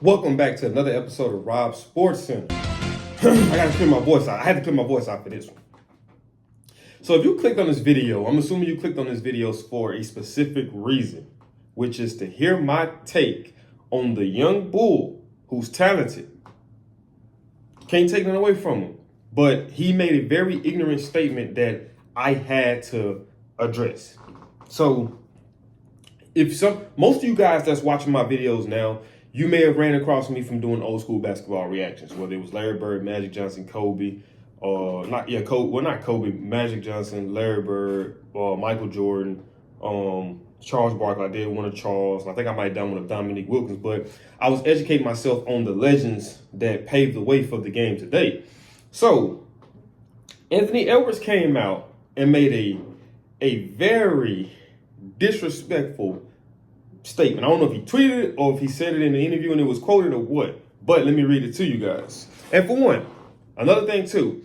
Welcome back to another episode of Rob's Sports Center. I gotta clear my voice out. I had to clear my voice out for this one. So if you clicked on this video, I'm assuming you clicked on this video for a specific reason, which is to hear my take on the young bull who's talented. Can't take nothing away from him. But he made a very ignorant statement that I had to address. So most of you guys that's watching my videos now, you may have ran across me from doing old school basketball reactions, whether it was Larry Bird, Magic Johnson, Kobe, not Kobe, Magic Johnson, Larry Bird, Michael Jordan, Charles Barkley. I did one of Charles. I think I might have done one of Dominique Wilkins, but I was educating myself on the legends that paved the way for the game today. So Anthony Edwards came out and made a very disrespectful statement. I don't know if he tweeted it or if he said it in the interview and it was quoted or what, but let me read it to you guys. And for one, another thing too,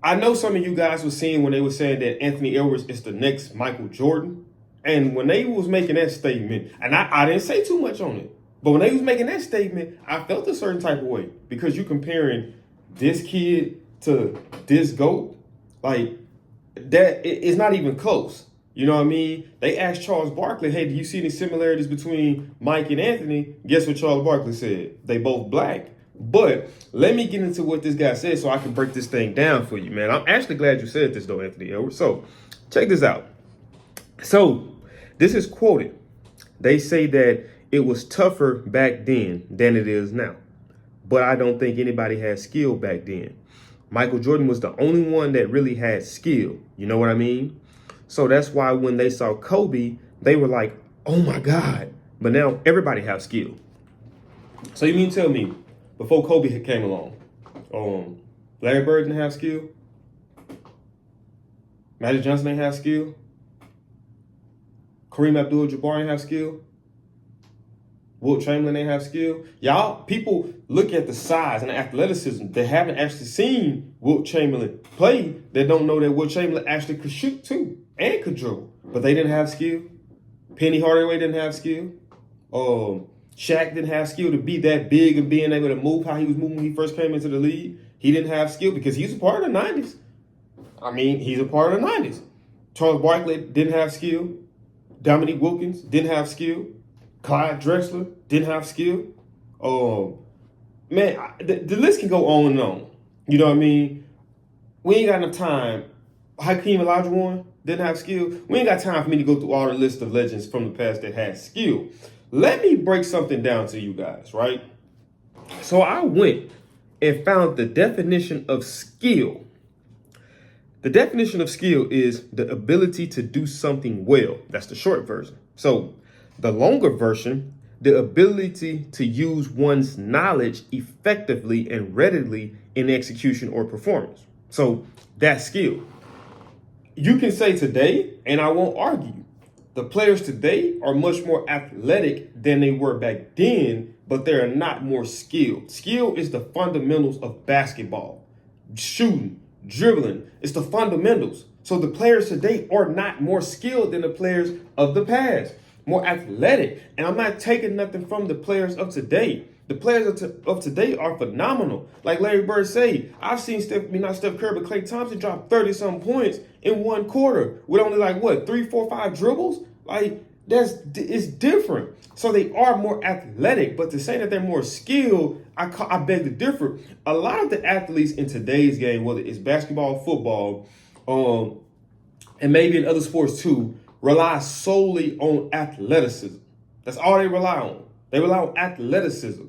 I know some of you guys were seeing when they were saying that Anthony Edwards is the next Michael Jordan. And when they was making that statement, and I didn't say too much on it, but when they was making that statement, I felt a certain type of way because you comparing this kid to this GOAT, like that, it's not even close. You know what I mean? They asked Charles Barkley, hey, do you see any similarities between Mike and Anthony? Guess what Charles Barkley said? They both black. But let me get into what this guy said so I can break this thing down for you, man. I'm actually glad you said this, though, Anthony Edwards. So check this out. So this is quoted. They say that it was tougher back then than it is now. But I don't think anybody had skill back then. Michael Jordan was the only one that really had skill. You know what I mean? So that's why when they saw Kobe, they were like, oh my God. But now everybody has skill. So you mean tell me, before Kobe came along, Larry Bird didn't have skill? Magic Johnson didn't have skill? Kareem Abdul-Jabbar didn't have skill? Wilt Chamberlain didn't have skill? Y'all, people look at the size and the athleticism. They haven't actually seen Wilt Chamberlain play. They don't know that Wilt Chamberlain actually could shoot too and could dribble. But they didn't have skill. Penny Hardaway didn't have skill. Shaq didn't have skill to be that big and being able to move how he was moving when he first came into the league. He didn't have skill because he's a part of the 90s. I mean, he's a part of the 90s. Charles Barkley didn't have skill. Dominique Wilkins didn't have skill. Clyde Drexler didn't have skill. Man, the list can go on and on. You know what I mean? We ain't got enough time. Hakeem Olajuwon didn't have skill. We ain't got time for me to go through all the list of legends from the past that had skill. Let me break something down to you guys, right? So I went and found the definition of skill. The definition of skill is the ability to do something well. That's the short version. So the longer version, the ability to use one's knowledge effectively and readily in execution or performance. So that's skill. You can say today, and I won't argue, the players today are much more athletic than they were back then, but they are not more skilled. Skill is the fundamentals of basketball. Shooting, dribbling, it's the fundamentals. So the players today are not more skilled than the players of the past. More athletic. And I'm not taking nothing from the players of today. The players of today are phenomenal. Like Larry Bird said, I've seen not Steph Curry, but Klay Thompson drop 30-something points in one quarter with only 3, 4, 5 dribbles. Like, it's different. So they are more athletic, but to say that they're more skilled, I beg to differ. A lot of the athletes in today's game, whether it's basketball, football, and maybe in other sports too, rely solely on athleticism. That's all they rely on. They rely on athleticism.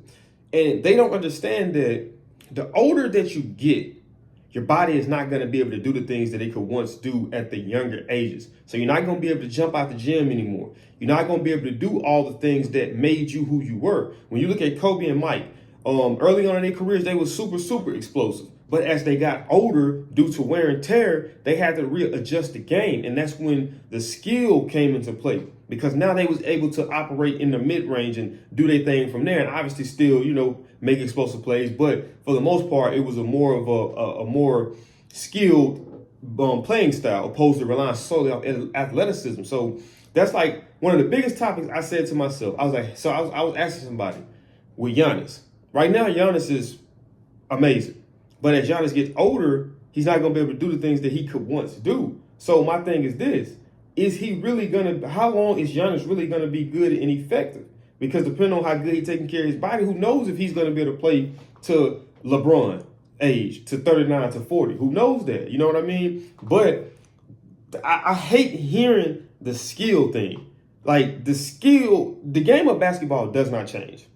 And they don't understand that the older that you get, your body is not going to be able to do the things that it could once do at the younger ages. So you're not going to be able to jump out the gym anymore. You're not going to be able to do all the things that made you who you were. When you look at Kobe and Mike, early on in their careers, they were super, super explosive. But as they got older, due to wear and tear, they had to readjust the game. And that's when the skill came into play. Because now they was able to operate in the mid-range and do their thing from there. And obviously still, make explosive plays. But for the most part, it was a more skilled playing style opposed to relying solely on athleticism. So that's like one of the biggest topics I said to myself. I was asking somebody, with Giannis. Right now, Giannis is amazing. But as Giannis gets older, he's not going to be able to do the things that he could once do. So my thing is this. Is he really going to, how long is Giannis really going to be good and effective? Because depending on how good he's taking care of his body, who knows if he's going to be able to play to LeBron age, to 39, to 40. Who knows that? You know what I mean? But I hate hearing the skill thing. Like the game of basketball does not change.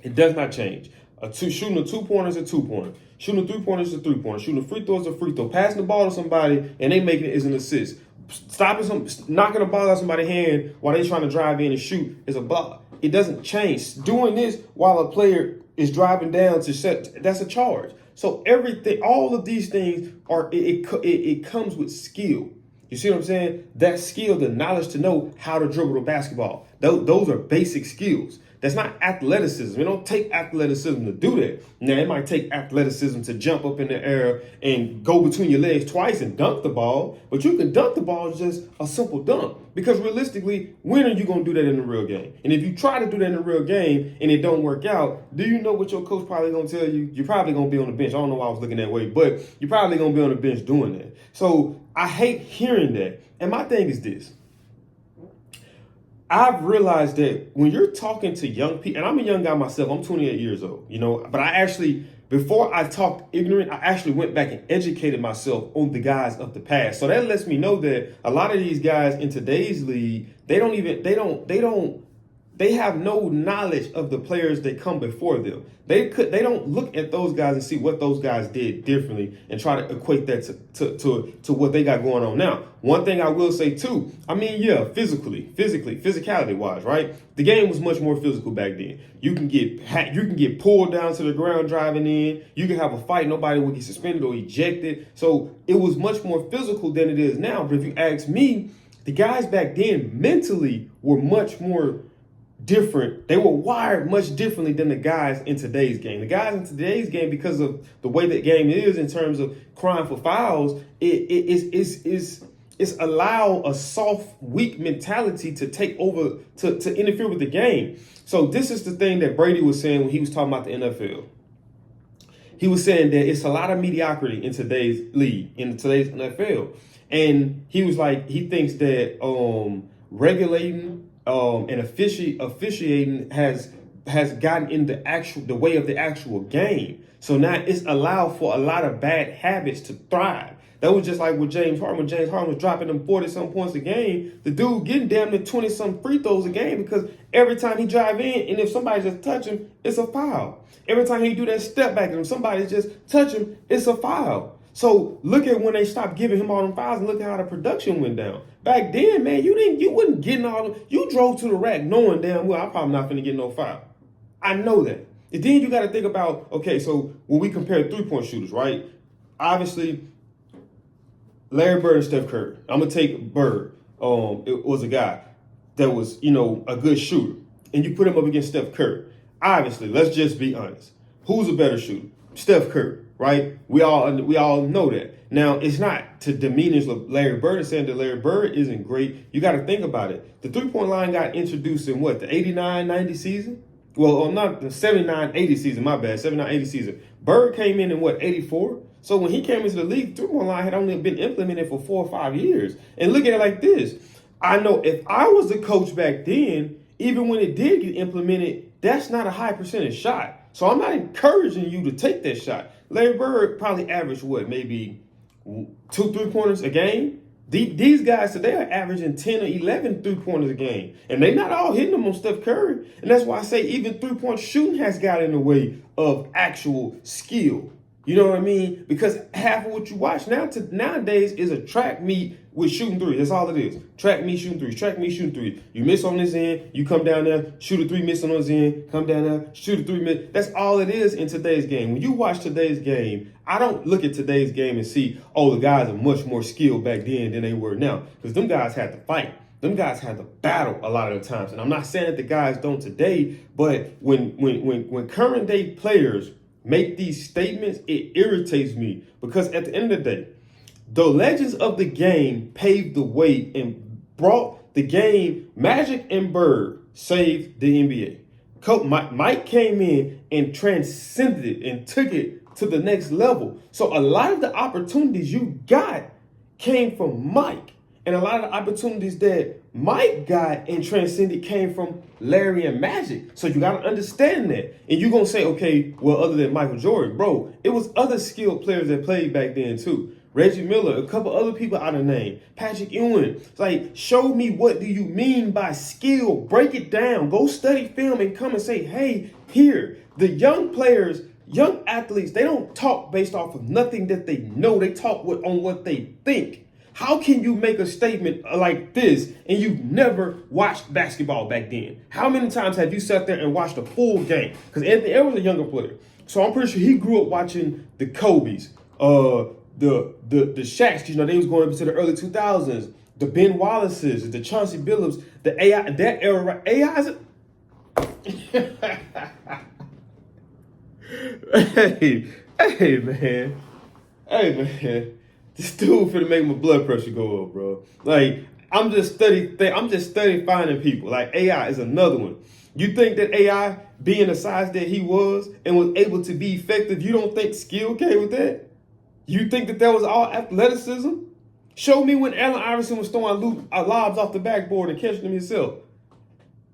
It does not change. Shooting a 2-pointer is a 2-pointer. Shooting a 3-pointer is a 3-pointer. Shooting a free throw is a free throw. Passing the ball to somebody and they making it is an assist. Knocking the ball out somebody's hand while they trying to drive in and shoot is a block. It doesn't change. Doing this while a player is driving down to set, that's a charge. So everything, all of these things it comes with skill. You see what I'm saying? That skill, the knowledge to know how to dribble the basketball. Those are basic skills. That's not athleticism. It don't take athleticism to do that. Now, it might take athleticism to jump up in the air and go between your legs twice and dunk the ball. But you can dunk the ball just a simple dunk. Because realistically, when are you going to do that in the real game? And if you try to do that in the real game and it don't work out, do you know what your coach probably going to tell you? You're probably going to be on the bench. I don't know why I was looking that way, but you're probably going to be on the bench doing that. So I hate hearing that. And my thing is this. I've realized that when you're talking to young people, and I'm a young guy myself, I'm 28 years old, but I actually, before I talked ignorant, I actually went back and educated myself on the guys of the past. So that lets me know that a lot of these guys in today's league, they have no knowledge of the players that come before them. They don't look at those guys and see what those guys did differently and try to equate that to what they got going on now. One thing I will say too, physicality wise, right? The game was much more physical back then. You can get pulled down to the ground driving in. You can have a fight, nobody would get suspended or ejected. So it was much more physical than it is now. But if you ask me, the guys back then mentally were much more different. They were wired much differently than the guys in today's game. The guys in today's game, because of the way the game is in terms of crying for fouls, it's allow a soft, weak mentality to take over, to interfere with the game. So this is the thing that Brady was saying when he was talking about the NFL. He was saying that it's a lot of mediocrity in today's league, in today's NFL. And he was like, he thinks that regulating and officiating has gotten in the way of the actual game. So now it's allowed for a lot of bad habits to thrive. That was just like with James Harden. When James Harden was dropping them 40-some points a game, the dude getting damn near 20-some free throws a game because every time he drive in, and if somebody just touch him, it's a foul. Every time he do that step back and if somebody just touch him, it's a foul. So look at when they stopped giving him all them fouls and look at how the production went down. Back then, man, you wasn't getting all them. You drove to the rack knowing damn well I'm probably not finna get no foul. I know that. And then you got to think about, okay, so when we compare three-point shooters, right? Obviously, Larry Bird and Steph Curry. I'm gonna take Bird. It was a guy that was, a good shooter, and you put him up against Steph Curry. Obviously, let's just be honest. Who's a better shooter? Steph Curry, right? We all know that. Now, it's not to diminish Larry Bird and saying that Larry Bird isn't great. You got to think about it. The three-point line got introduced in what, the 89-90 season? Well, not the 79-80 season, my bad, 79-80 season. Bird came in what, 84? So when he came into the league, three-point line had only been implemented for 4 or 5 years. And look at it like this. I know if I was the coach back then, even when it did get implemented, that's not a high percentage shot. So I'm not encouraging you to take that shot. Larry Bird probably averaged what, maybe 2 3-pointers a game? These guys today are averaging 10 or 11 3-pointers a game. And they're not all hitting them on Steph Curry. And that's why I say even 3-point shooting has got in the way of actual skill. You know what I mean? Because half of what you watch nowadays is a track meet with shooting threes. That's all it is. Track meet, shooting threes. Track meet, shooting threes. You miss on this end, you come down there, shoot a three, miss on this end, come down there, shoot a three, miss. That's all it is in today's game. When you watch today's game, I don't look at today's game and see, the guys are much more skilled back then than they were now. Because them guys had to fight. Them guys had to battle a lot of the times. And I'm not saying that the guys don't today, but when current day players make these statements, it irritates me because at the end of the day, the legends of the game paved the way and brought the game. Magic and Bird saved the NBA. Mike came in and transcended it and took it to the next level. So a lot of the opportunities you got came from Mike. And a lot of the opportunities that Mike got and transcended came from Larry and Magic. So you got to understand that. And you're going to say, okay, well, other than Michael Jordan, bro, it was other skilled players that played back then too. Reggie Miller, a couple other people out of name. Patrick Ewing. It's like, show me what do you mean by skill? Break it down. Go study film and come and say, hey, here, the young players, young athletes, they don't talk based off of nothing that they know. They talk on what they think. How can you make a statement like this and you've never watched basketball back then? How many times have you sat there and watched a full game? Because Anthony Edwards was a younger player. So I'm pretty sure he grew up watching the Kobe's, the Shaqs, you know, they was going into the early 2000s, the Ben Wallaces, the Chauncey Billups, the AI, that era, AI is hey man, this dude finna make my blood pressure go up, bro. Like, I'm just study finding people. Like, AI is another one. You think that AI, being the size that he was and was able to be effective, you don't think skill came with that? You think that was all athleticism? Show me when Allen Iverson was throwing lobs off the backboard and catching them himself.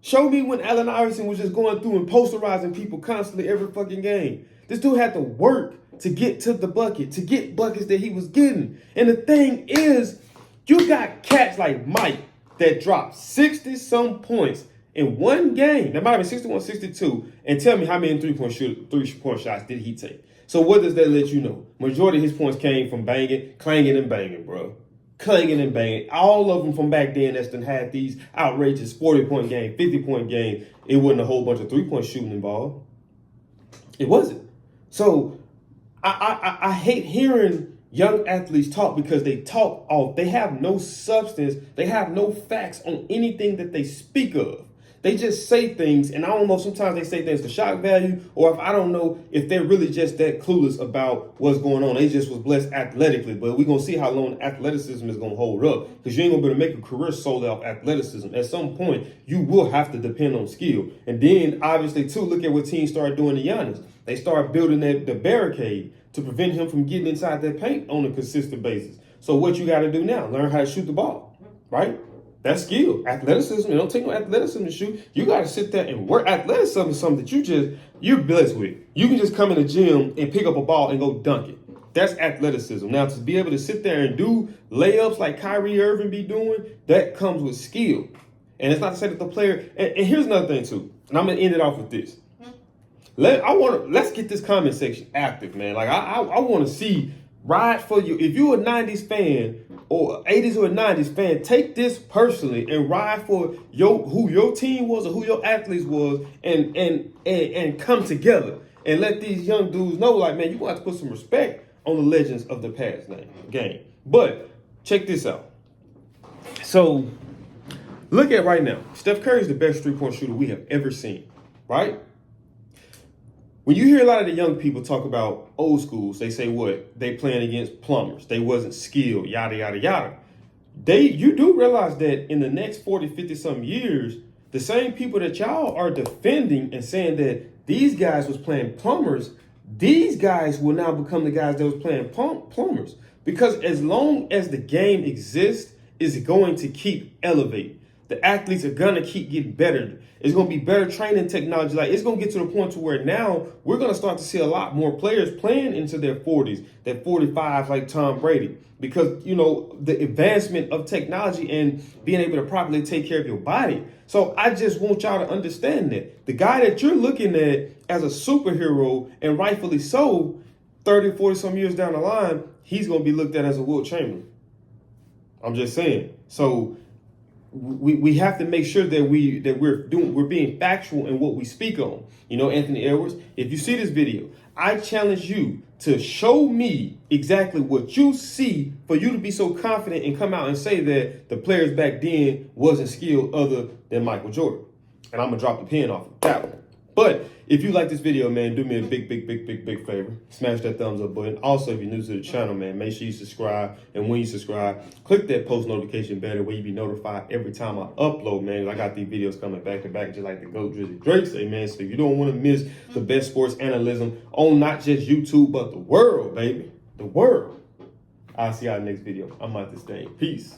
Show me when Allen Iverson was just going through and posterizing people constantly every fucking game. This dude had to work to get to the bucket, to get buckets that he was getting. And the thing is, you got cats like Mike that dropped 60-some points in one game. That might have been 61, 62. And tell me how many three-point shots did he take? So what does that let you know? Majority of his points came from banging, clanging, and banging, bro. Clanging and banging. All of them from back then that's done had these outrageous 40-point game, 50-point game. It wasn't a whole bunch of three-point shooting involved. It wasn't. So I hate hearing young athletes talk because they talk off. They have no substance. They have no facts on anything that they speak of. They just say things, and I don't know, sometimes they say things for shock value, or if I don't know if they're really just that clueless about what's going on. They just was blessed athletically, but we're going to see how long athleticism is going to hold up, because you ain't going to be able to make a career solely off athleticism. At some point, you will have to depend on skill. And then, obviously, too, look at what teams started doing to Giannis. They started building the barricade to prevent him from getting inside that paint on a consistent basis. So what you got to do now, learn how to shoot the ball, right? That's skill. Athleticism, it don't take no athleticism to shoot. You got to sit there and work. Athleticism is something that you're blessed with. You can just come in the gym and pick up a ball and go dunk it. That's athleticism. Now, to be able to sit there and do layups like Kyrie Irving be doing, that comes with skill. And it's not to say that the player, and here's another thing too, and I'm going to end it off with this. Let's get this comment section active, man. Like, I want to see ride for you. If you're a 90s fan or 80s or 90s fan, take this personally and ride for who your team was or who your athletes was, and come together and let these young dudes know, like, man, you want to put some respect on the legends of the past game. But check this out. So look at right now. Steph Curry is the best three-point shooter we have ever seen, right? When you hear a lot of the young people talk about old schools, they say what? They playing against plumbers. They wasn't skilled, yada, yada, yada. You do realize that in the next 40, 50 some years, the same people that y'all are defending and saying that these guys was playing plumbers, these guys will now become the guys that was playing plumbers. Because as long as the game exists, it's going to keep elevating. The athletes are going to keep getting better. It's going to be better training technology. Like, it's going to get to the point to where now we're going to start to see a lot more players playing into their 40s, their 45s, like Tom Brady, because, you know, the advancement of technology and being able to properly take care of your body. So I just want y'all to understand that the guy that you're looking at as a superhero, and rightfully so, 30, 40 some years down the line, he's going to be looked at as a Wilt Chamberlain. I'm just saying. So we have to make sure that we're being factual in what we speak on. You know, Anthony Edwards, if you see this video, I challenge you to show me exactly what you see for you to be so confident and come out and say that the players back then wasn't skilled other than Michael Jordan. And I'm gonna drop the pen off of that one. But if you like this video, man, do me a big favor. Smash that thumbs up button. Also, if you're new to the channel, man, make sure you subscribe. And when you subscribe, click that post notification bell where you be notified every time I upload, man. I got these videos coming back to back, just like the GOAT Drizzy Drake say, man. So if you don't want to miss the best sports analyticism on not just YouTube, but the world, baby. The world. I'll see y'all next video. I'm out this thing. Peace.